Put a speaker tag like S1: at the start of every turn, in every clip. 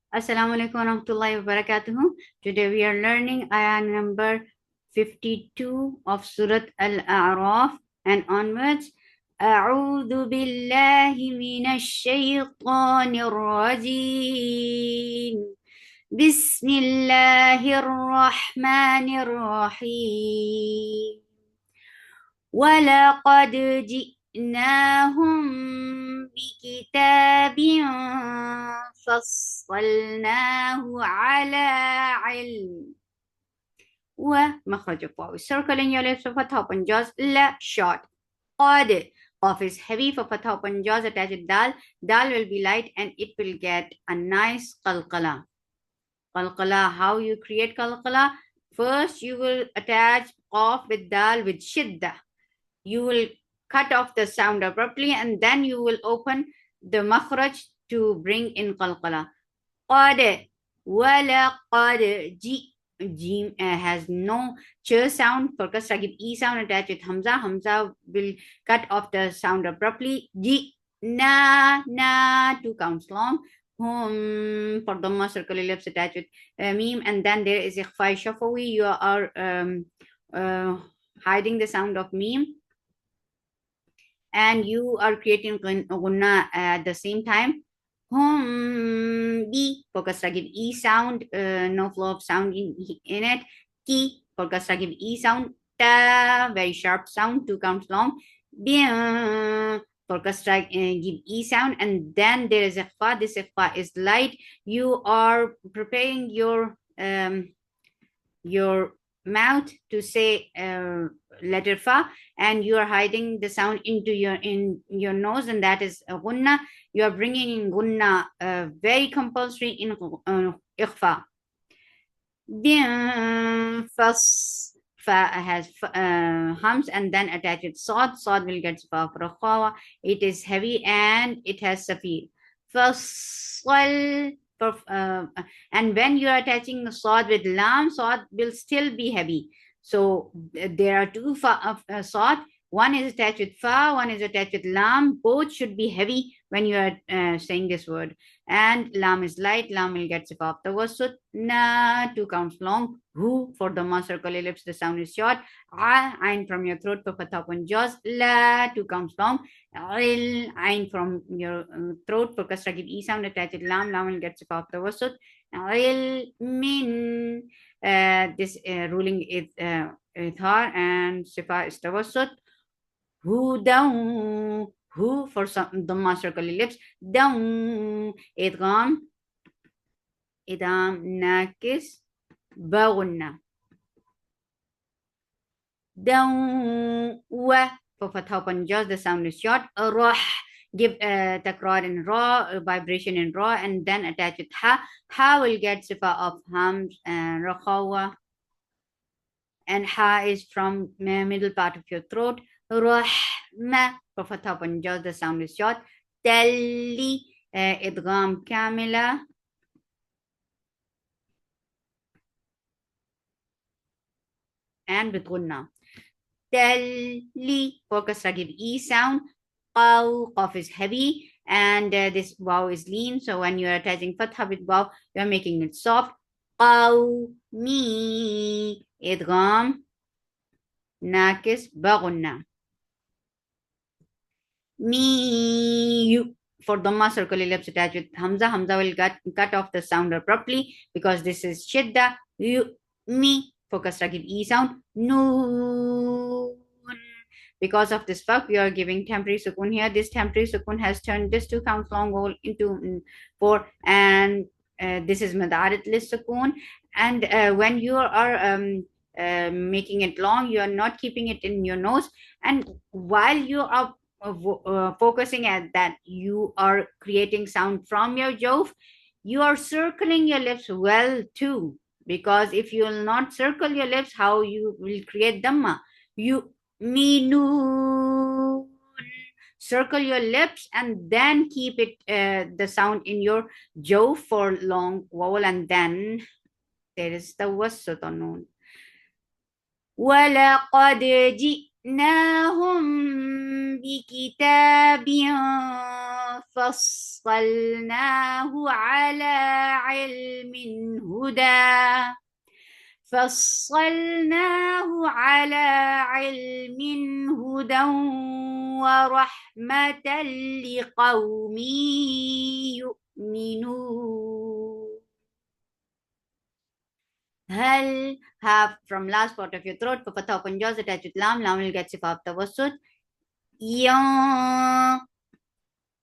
S1: Assalamu alaikum warahmatullahi wabarakatuh. Today we are learning ayah number 52 of Surat Al-A'raf and onwards. أعوذ بالله من الشيطان الرجيم بسم الله الرحمن الرحيم ولقد جئناهم بكتاب فصلناه على علم ومخرج الواو circle in your lips for fatha open jaws la short قاد Qaf is heavy for fatha open jaws attached dal. Dal will be light and it will get a nice qalqala. Qalqala, how you create qalqala? First you will attach Qaf with dal with shidda. You will cut off the sound abruptly and then you will open the makhraj to bring in qalqala. Qad, wala qad, Jim has no ch sound. For kasra, give e sound attached with hamza. Hamza will cut off the sound abruptly. Ji, na, 2 counts long. For dhamma, circle lips attached with meme. And then there is ikhfa shafawi. You are hiding the sound of meme. And you are creating gunna at the same time. B for kasra give e sound, no flow of sound in it. Ki for kasra give e sound, ta very sharp sound, 2 counts long. Bien for kasra give e sound, and then there is ikhfa. This ikhfa is light. You are preparing your mouth to say letter fa, and you are hiding the sound into your nose, and that is gunna. You are bringing in gunna very compulsory in ikhfa. Fa has hums and then attach it sod. Sod will get fa for khawa. It is heavy and it has safir. Fasal. And when you are attaching the sod with lam, sod will still be heavy. So there are two sod. One is attached with fa, one is attached with lam. Both should be heavy when you are saying this word. And lam is light. Lam will get sif off the wasut. Na, 2 counts long. Hu for the circle ellipse, the sound is short. Ain from your throat for fatha open jaws. La, 2 counts long. Il, ain from your throat for kasra give e sound attached with lam. Lam will get sif off the wasut. Il, min. This ruling is ithar and sifa is tawassut. Hu down, hu for some dhamma circle ellipse, down, idgham, idam, nakis, baghunna. Down, wa for fatha open jaws, the sound is short. Rah, give takrar in ra, vibration in ra, and then attach with ha. Ha will get sifa of hams and rakhawa. And ha is from middle part of your throat. Rahma for fatha open jaws, the sound is short. Talli, idgham kamila. And with gunna. Talli for kasra give e sound. Qaw, qaf is heavy, and this waw is lean. So when you are attaching fatha with waw, you are making it soft. Qaw, mi, idgham, nakis, baghunna. Me for dhamma circle ellipse attached with hamza. Hamza will cut off the sound abruptly because this is shidda. You, me for kasra give e sound. Noon. Because of this fuck, we are giving temporary sukun here. This temporary sukun has turned this 2 counts long vowel into 4, and this is madarat list sukun. And when you are making it long, you are not keeping it in your nose, and while you are focusing at that, you are creating sound from your jaw. You are circling your lips well too, because if you will not circle your lips, how you will create dhamma? You minun, circle your lips and then keep it the sound in your jaw for long vowel, and then there is the wasat on noon. وَلَقَدْ ناهم بكتاب فصلناه على علم هدى فصلناه على علم هدى ورحمة لقوم يؤمنون. هل have from last part of your throat for fatha open jaws attached with lam. Lam will get sifa of tawassut. Ya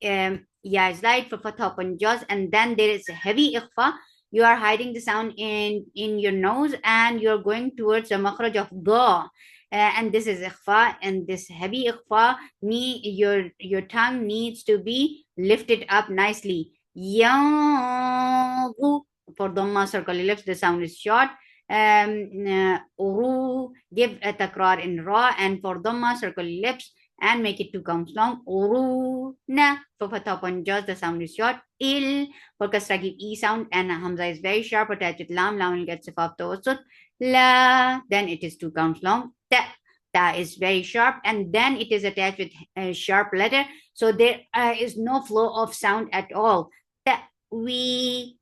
S1: yeah is light for fatha open jaws, and then there is a heavy ikhfa. You are hiding the sound in your nose and you're going towards the makhraj of ga. And this is ikhfa, and this heavy ikhfa your tongue needs to be lifted up nicely. Yangu for dhamma circle lips, the sound is short. Uru, give a takrar in ra, and for dhamma circle lips and make it two counts long. Uru na for fatha upon jaws, the sound is short. Il for kasra give e sound, and hamza is very sharp attached with lam. Lam will get sifa of tawassut. La, then it is two counts long. Ta is very sharp, and then it is attached with a sharp letter, so there is no flow of sound at all. Ta, we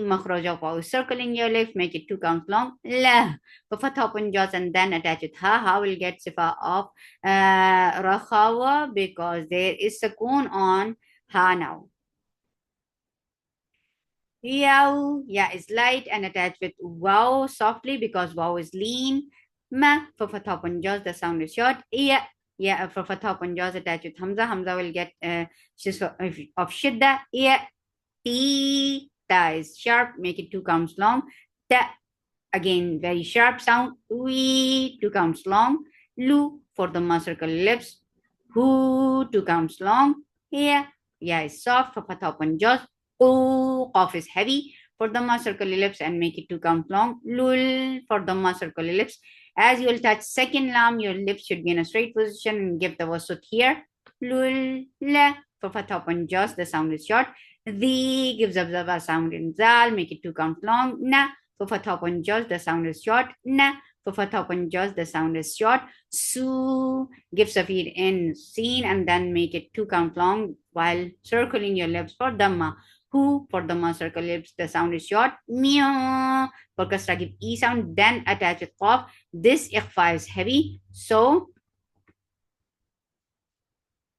S1: makhraj of waw circling your lips, make it two counts long. La for fatha upon jaws, and then attach it ha will get sifa of rakhawa because there is sukoon on ha now. Yaw, yeah is light and attached with wow softly because wow is lean. Ma for fatha upon jaws, the sound is short. Yeah for fatha upon jaws attached with hamza. Hamza will get of shidda. Yeah, ta is sharp, make it two counts long. Ta again very sharp sound. We two counts long. Lu for the circle lips. Who two counts long. Yeah is soft for fatha upon jaws. O cough is heavy for the circle lips and make it two counts long. Lul for the circle lips. As you will touch second lam, your lips should be in a straight position and give the wasut here. Lul la for fatha upon jaws, the sound is short. The gives a sound in zal, make it two counts long. Na for fatha upon jaws, the sound is short. Na for fatha upon jaws, the sound is short. Su gives a feed in seen and then make it two count long while circling your lips for dhamma. Who for dhamma circle lips, the sound is short. Meow for kasra give e sound, then attach with qaf. This ikhfa is heavy, so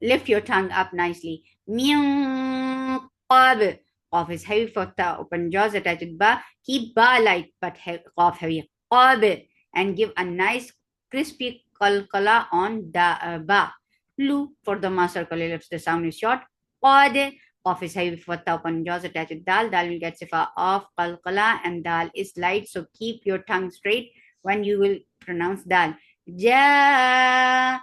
S1: lift your tongue up nicely. Meow qab. Qaf is heavy for ta open jaws attached with ba. Keep ba light but qaf heavy. Qab and give a nice crispy qalqala on the ba. Lu for the circle lips, the sound is short. Qad qaf is heavy for ta open jaws attached with dal. Dal will get sifa of qalqala, and dal is light, so keep your tongue straight when you will pronounce dal. Ja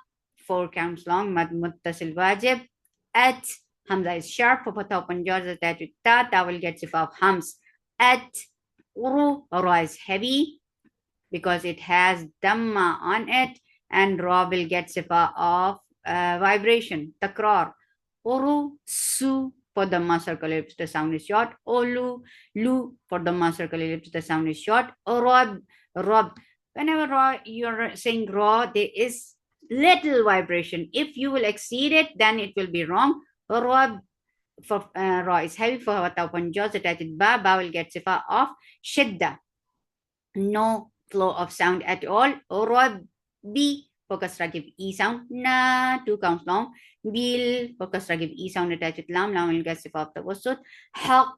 S1: four counts long, mad muttasil wajib. At hamza is sharp for fatha open jaws attached with ta. Ta will get sifa of hams. At uru, ra is heavy because it has dhamma on it, and ra will get sifa of vibration, takrar. Uru, su for the circle lips, the sound is short. Olu, lu for the circle lips, the sound is short. Rob, rob. Whenever you're saying ra, there is little vibration. If you will exceed it, then it will be wrong. Rob for ra is heavy for fatha upon jaws attached ba. Ba will get sifa of shidda. No flow of sound at all. Rabbi for kasra give e sound. Na two counts long. Bil for kasra give e sound attached with lam. Lam will get sifa of tawassut. Ha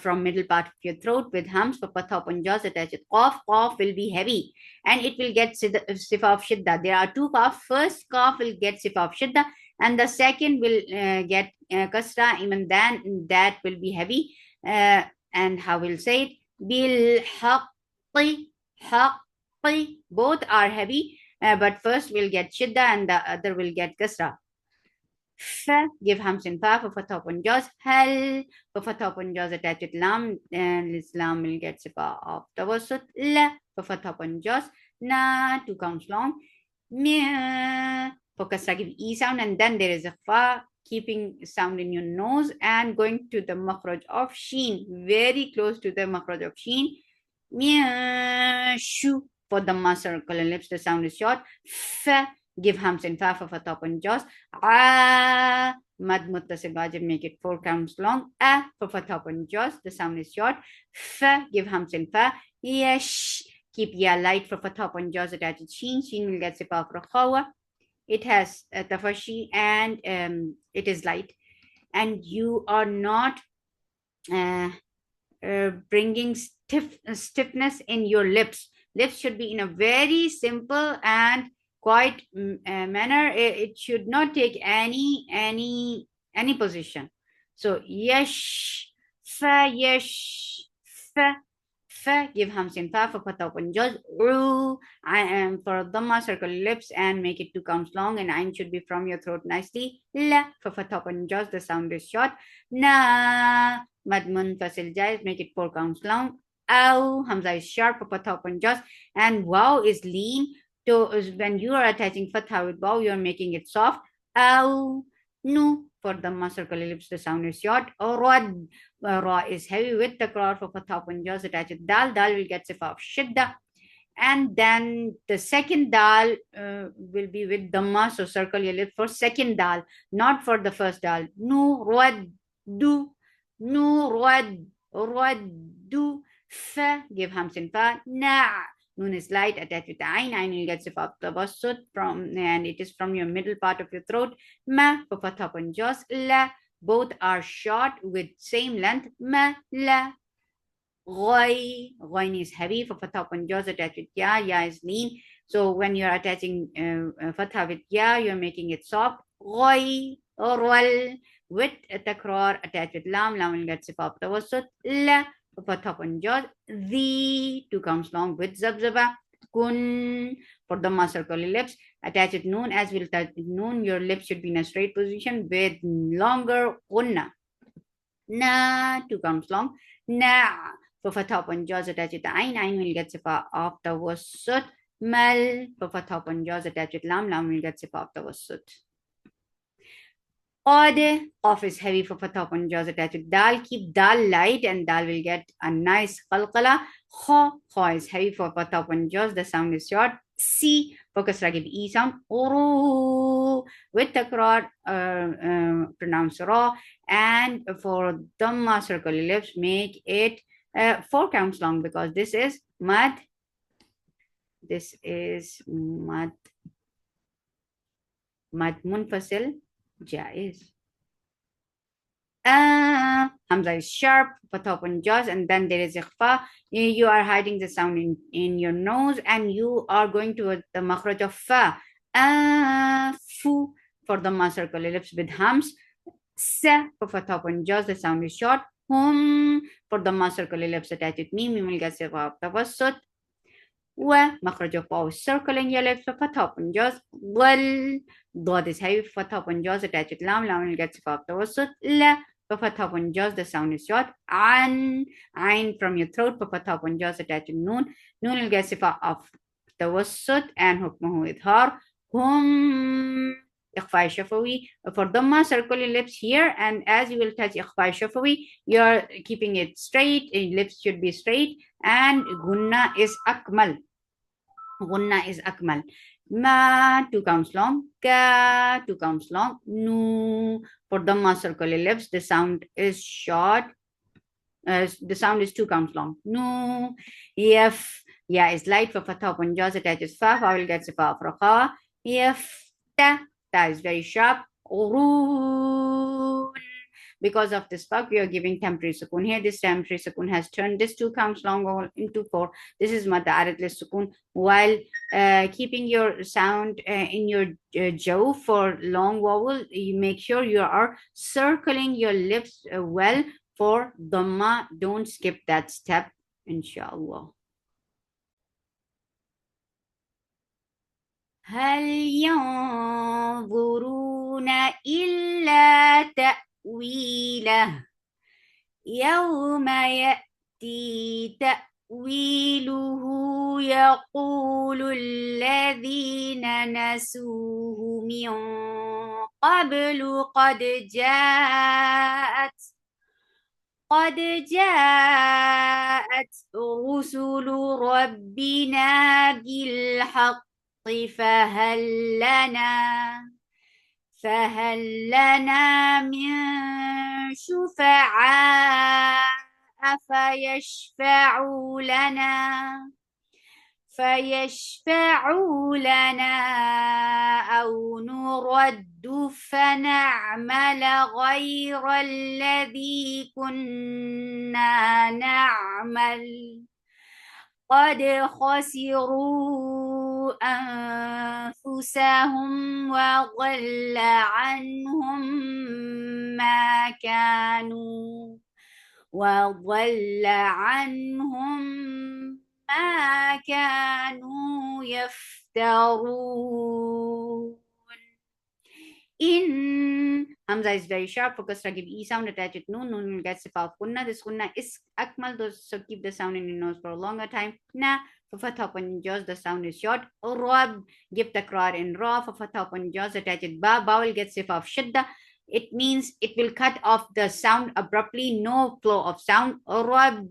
S1: from middle part of your throat with hams for fatha upon jaws attached with qaf. Qaf will be heavy and it will get sifa of shidda. There are two qaf. First qaf will get sifa of shidda and the second will get kasra. Even then that will be heavy. And how we'll say it? Bil haqqi, both are heavy, but first we'll get shidda and the other will get kasra. Fa, give hams in fa for fatha upon jaws. Hal for fatha upon jaws attached with lam, and lam will get sifa of tawassut. La for fatha upon jaws. Na two counts long. Mia for kasra give e sound, and then there is a fa, keeping sound in your nose and going to the makhraj of sheen, very close to the makhraj of sheen. Mia shu For Dhamma circular lips, the sound is short. F, give hams in fa for fatha open jaws. A, mad muttasil wajib, make it 4 counts long. A for fatha open jaws, the sound is short. F, give hams in fa. Yesh, keep ya light for fatha open jaws attached sheen. Sheen will get sifa for khawa. It has tafashi and it is light. And you are not bringing stiffness in your lips. Lips should be in a very simple and quiet manner. It should not take any position. So yesh, fa, yesh, fa, fa, give hamsin fa for fatha open jaws. Ru, I am for dhamma, circle lips and make it 2 counts long, and ain should be from your throat nicely. La for fatha open jaws, the sound is short. Na, mad munfasil jais, make it 4 counts long. Ow, hamza is sharp for fatha open jaws, and waw is lean. So when you are attaching fatha with waw, you are making it soft. Ow, nu for dhamma, circle lips, the sound is short. Rad, ra is heavy with the takraar for fatha open jaws attached. Dal, dal will get sifa of shidda. And then the second dal will be with dhamma, so circle your lips for second dal, not for the first dal. Nu, rad, du, nu, rad, du, fa, give hamsin fa, na. Noon is light, attached with ain. Ain will get sifa of tawassut from, and it is from your middle part of your throat. Ma for fatha open jaws. La, both are short with same length. Ma, la. Ghoy, ghoin is heavy for fatha open jaws attached with ya. Ya is lean. So when you're attaching fatha with ya, you're making it soft. Ghoy, rwal, with takrar attached with lam. Lam will get sifa of tawassut. La for fatha open jaws. The 2 counts long with zabzaba. Kun for dhamma, circle lips attached with noon. As we'll touch noon, your lips should be in a straight position with longer gunna. Na, 2 counts long. Na for fatha open jaws attached with ain. Ain will get sifa of tawassut. Mal for fatha open jaws attached with lam. Lam will get sifa of tawassut. Qad, qaf is heavy for fatha open jaws attached with dal. Keep dal light and dal will get a nice qalqala. Kha is heavy for fatha open jaws. The sound is short. Si for kasra give e sound. Uru with takrar pronounce ra. And for dhamma, circle lips, make it 4 counts long, because this is mad. This is mad munfasil jaiz. Hamza is sharp, fatha open jaws, and then there is ikhfa. You are hiding the sound in your nose, and you are going towards the makhraj of fa. Fu for dhamma, circle lips with hams. Sa for fatha open jaws, the sound is short. Hum for dhamma, circle lips attached with mim. Mim will get sifa of tawassut. Wa makhraj of waw is circling your lips for fatha open jaws. Wal, dad is heavy for fatha open jaws attached with lam. Lam will get sifa of tawassut. La for fatha open jaws, the sound is short. An, ain from your throat for fatha open jaws attached with noon. Noon will get sifa of tawassut and hukmuhu idhar. Hum, ikhfa shafawi for dhamma, circle your lips here, and as you will touch ikhfa shafawi, you are keeping it straight. Lips should be straight, and gunna is akmal. Gunna is akmal. Ma, 2 counts long. Ka, 2 counts long. Nu for dhamma, circle your lips, the sound is short. The sound is 2 counts long. Nu, yaf, ya is light for fatha open jaws attaches fa. Fa will get sifa for kha. Yaf, ta, ta is very sharp. Urun. Because of this fuck, we are giving temporary sukun here. This temporary sukun has turned this 2 counts long into 4. This is mad aradlis sukun. While keeping your sound in your jaw for long vowel, you make sure you are circling your lips well for dhamma. Don't skip that step, inshallah. هل ينظرون إلا تأويله يوم يأتي تأويله يقول الذين نسوه من قبل قد جاءت قد جاءت رسل ربنا بالحق فهل لنا من شفعاء فيشفعوا لنا أو نرد فنعمل غير الذي كنا نعمل قد خسروا أنفسهم وضل عنهم ما كانوا يفترون. In Hamza is very sharp. Focus give E sound, attach it noon. Noon will get sifa of kunna. This kunna is akmal, so keep the sound in your nose for a longer time. Na for fatha upon jaws, the sound is short. Rab, give the qrar in ra. For fatha upon jaws, attach it ba. Ba will get sifa of shidda. It means it will cut off the sound abruptly, no flow of sound. Rab,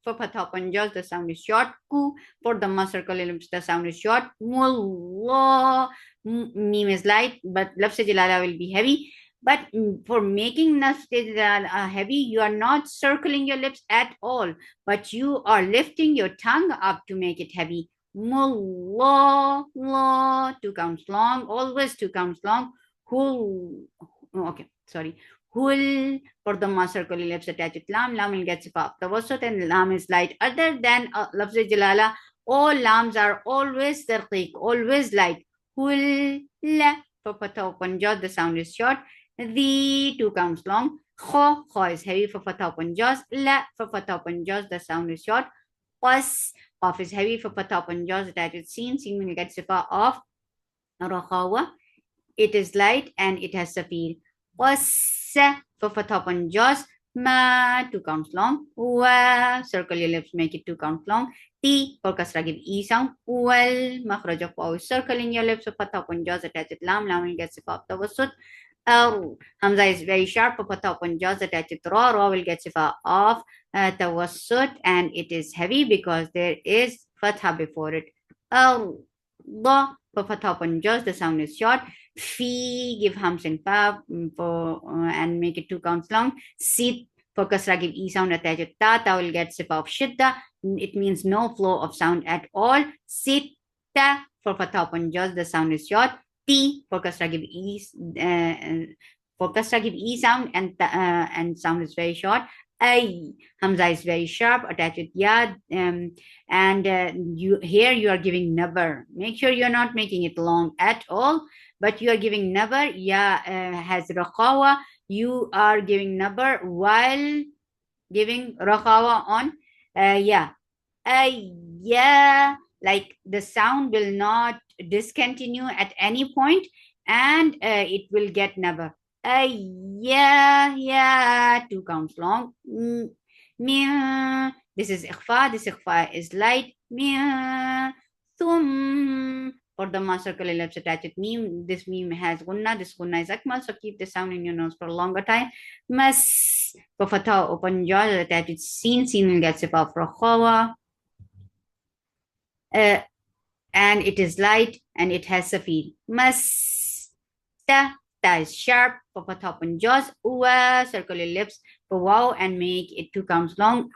S1: for fatha upon jaws, the sound is short. Ku, for the circle ellipse, the sound is short. Mullah, meme is light, but lafz jalala will be heavy. But for making lafz jalala heavy, you are not circling your lips at all, but you are lifting your tongue up to make it heavy. Mullah, la, 2 counts long, always 2 counts long. Hul, okay, sorry. Hul, for the circle ellipse attached with lam. Lam will get sifa of tawassut, and lam is light. Other than lafz jalala, all lams are always tarqiq, always light. Hul, la, for fatha open jaws, the sound is short. The 2 counts long. Kho is heavy for fatha open jaws. La, for fatha open jaws, the sound is short. Qas, qaf is heavy for fatha open jaws, attached with sin. Sin will get sifa of rakhawa. It is light and it has safir. Qas, for fatha open jaws. Ma, 2 counts long. Wa, circle your lips, make it 2 counts long. T, for kasra give E sound. Well, makhraj of waw is circle in your lips, so fatha upon jaws, attach it lam. Lam will get sifa of tawassut. Hamza is very sharp, for fatha upon jaws, attach it ra. Ra will get sifa of tawassut, and it is heavy because there is fatha before it. Da, for fatha upon jaws, the sound is short. Fi, give hams and fa for and make it 2 counts long. Sit, for kasra give E sound, attach it ta. Ta will get sifa of shidda. It means no flow of sound at all. Sitta, for fatha upon jaws, the sound is short. T, for kasra give E, sound, and sound is very short. Ay, hamza is very sharp, attached with ya, and here you are giving nabar. Make sure you're not making it long at all, but you are giving nabar. Ya has rakhawa. You are giving nabar while giving rakhawa on yeah. Yeah, like the sound will not discontinue at any point, and it will get nabar. Yeah, 2 counts long. This is ikhfa. This ikhfa is light. Thum, for the circle ellipse attached with meme. This meme has gunna. This gunna is akmal, so keep the sound in your nose for a longer time. Mas, for fatha open jaws, attached with sin. Sin will get sifa of rakhawa. And it is light and it has safir. Mas, ta is sharp, for fatha open jaws. Uwa, circle your lips for wow and make it 2 counts long.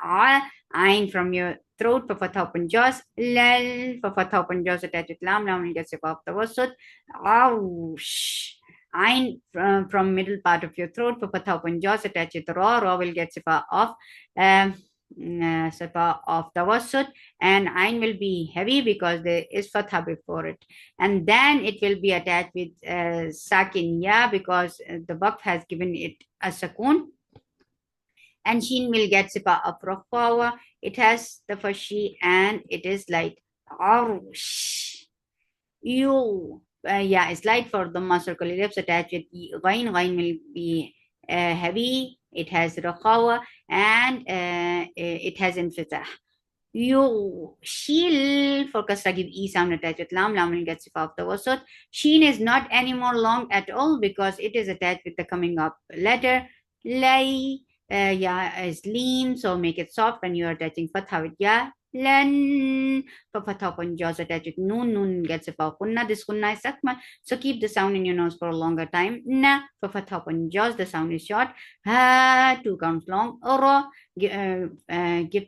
S1: Ain from your throat, for fatha open jaws. Lal, for fatha open jaws, attached with lam. Lam will get sifa of tawassut. Awsh, ain from middle part of your throat, for fatha open jaws, attached with ra. Ra will get sifa of tawassut, and ain will be heavy because there is fatha before it, and then it will be attached with sakin ya because the waqf has given it a sakun, and sheen will get sifa of rakhawa. It has the fashi and it is light. Arsh, you it's light for the circle ellipse attached with ghain. Ghain will be heavy. It has rakhawa and it has infitah. You, sheel, for kasra give E sound attached with lam. Lam will get sifa of tawassut. Sheen is not any more long at all because it is attached with the coming up letter. Lay, Ya is lean, so make it soft when you are attaching fatha with ya. Len. For fatha upon jaws attach with noon. Noon gets a power kunna. This kunna is sakmal. So keep the sound in your nose for a longer time. Na. For fatha upon jaws, the sound is short. Ha. Two counts long. Ra. Give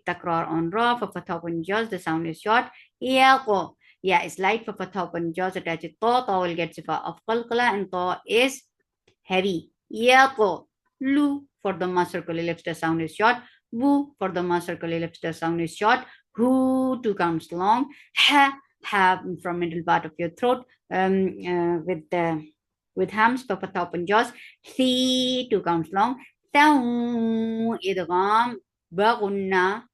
S1: takrar on ra. For fatha upon jaws, the sound is short. Yaqo. Yeah, it's light. For fatha upon jaws attach with ta. Ta will get sifa of qalqala, and ta is heavy. Yaqo. Lu. For the circle ellipse, the sound is short. Woo. For the circle ellipse, the sound is short. Who. Two counts long. Ha. Ha from middle part of your throat with hams for fatha open jaws. Thi. Two counts long. Thau. Idgham. Bagunna.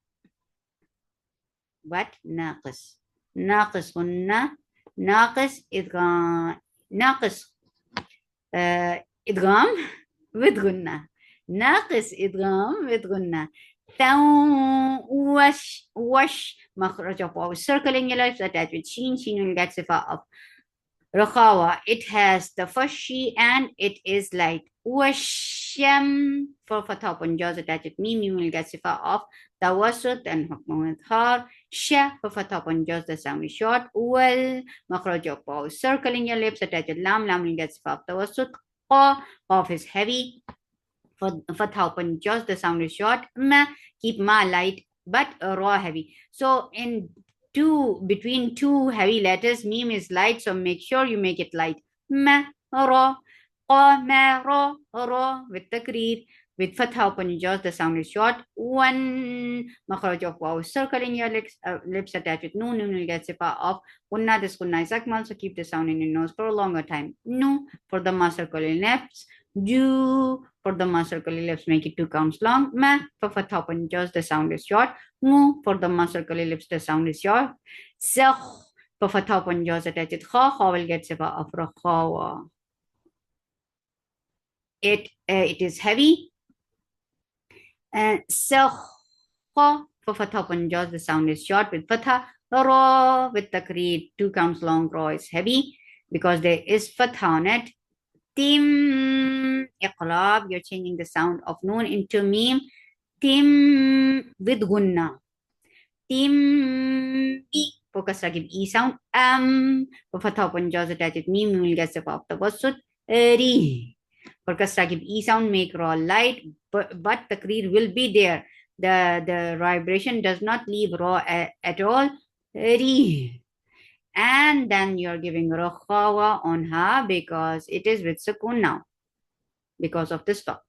S1: What? ناقص. ناقص غنة. ناقص إدغام. ناقص إدغام with غنة. ناقص إدغام with غنة. ثو وش مخرج of واو. Circling your lips attached with sheen. Sheen will get sifa of رخاوة. It has the first she and it is light. وشم for fatha upon jaws attached with meme. You will get sifa of توسط and حكم with her. ش for fatha upon jaws, the sound is short. وال مخرج of واو. Circling your lips attached with lam. Lam will get sifa of توسط. قا قاف is heavy. For fatha upon jaws, the sound is short. Ma keep ma light but ra heavy. So in between two heavy letters, meme is light, so make sure you make it light. Ma ra qa ma ra with takreer. With fatha upon jaws, the sound is short. One makhraj of waw. Circle in your lips attached with noon. Noon will get sifa of kunna. This kunna is akmal, so keep the sound in your nose for a longer time. Nu for the ma circle in lips. Ju for the ma circle ellipse, make it two counts long. Ma for fatha upon jaws, the sound is short. Mu for the ma circle ellipse, the sound is short. Sakh for fatha upon jaws attached with kha. Kha will get sifa of rakhawa. It is heavy. Sakh for fatha upon jaws, the sound is short with fatha. Ra with takreer, two counts long. Ra is heavy because there is fatha on it. Tim iqlab, you're changing the sound of noon into meme. Tim with gunna. Tim for kasra give e sound. For fatha upon jaws attached with meme, you will get the of tawassut. Ri for kasra give e sound, make ra light, but takreer will be there. The vibration does not leave ra at all. Ri. And then you're giving rakhawa on ha because it is with sukun now because of this stop.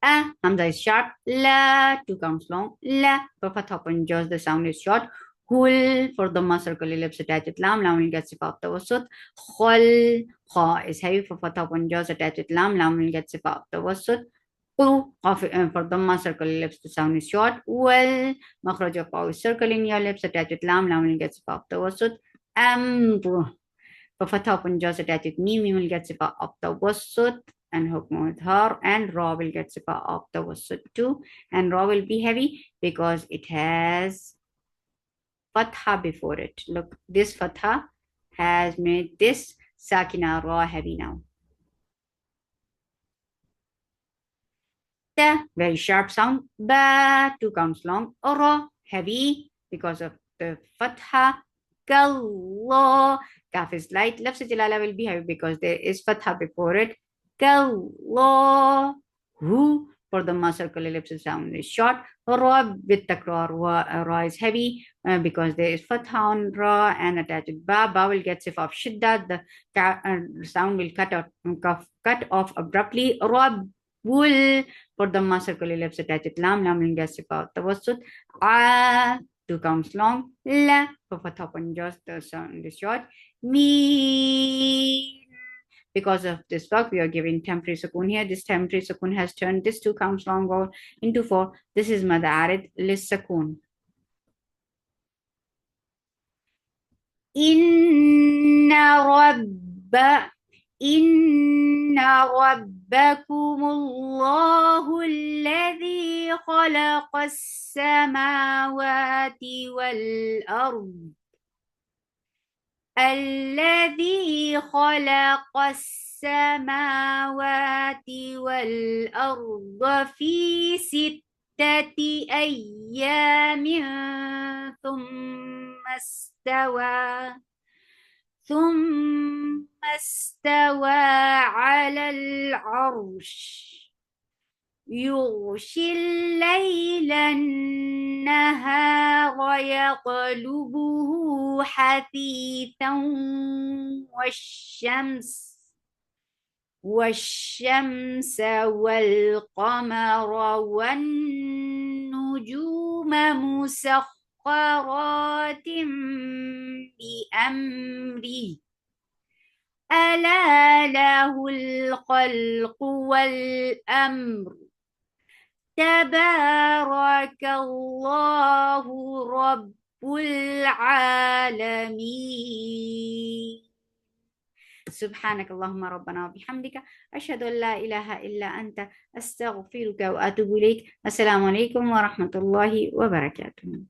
S1: Hamza is sharp. La, two counts long. La, for fatha upon jaws, the sound is short. Hul, for the ma circle ellipse attached with lam. Lam will get sifa of tawassut. Khol, kha is heavy for fatha upon jaws attached with lam. Lam will get sifa of tawassut. For the ma circle ellipse, the sound is short. Well, makhraj of paw is circling your lips attached with lam. Lam will get sifa of tawassut. For fatha upon jaws attached with meme, you will get sifa of tawassut. And hukm with her, and ra will get sifa of tawassut too, and ra will be heavy because it has fatha before it. Look, this fatha has made this sakina ra heavy now. The very sharp sound. Ba, two counts long. Ra heavy because of the fatha. Kallah, kaf is light. Lafz jalala will be heavy because there is fatha before it. Kallah. Who for the ma circle ellipse sound is short. Ra with takrar. Ra is heavy because there is fatha on ra and attached with ba. Ba will get sif of shidda. The sound will cut off abruptly. Ra will for the ma circle ellipse attached with lam. Lam will get sif of tawassut. Two counts long. La for fatha upon jaws, the sound is short. Me. Because of this work, we are giving temporary sukun here. This temporary sukun has turned this two counts long vowel into four. This is mad arid lis sukun. Inna rabbakumullahu alladhi khalaqa as-samawati wal-ard. الذي خلق السماوات والأرض في 6 أيام ثم استوى على العرش يغشي الليل النهار يطلبه حثيثا والشمس والقمر والنجوم مسخرات بأمره ألا له الخلق والأمر تبارك الله رب العالمين. سبحانك اللهم ربنا وبحمدك أشهد أن لا إله إلا أنت أستغفرك وأتوب إليك. السلام عليكم ورحمة الله وبركاته.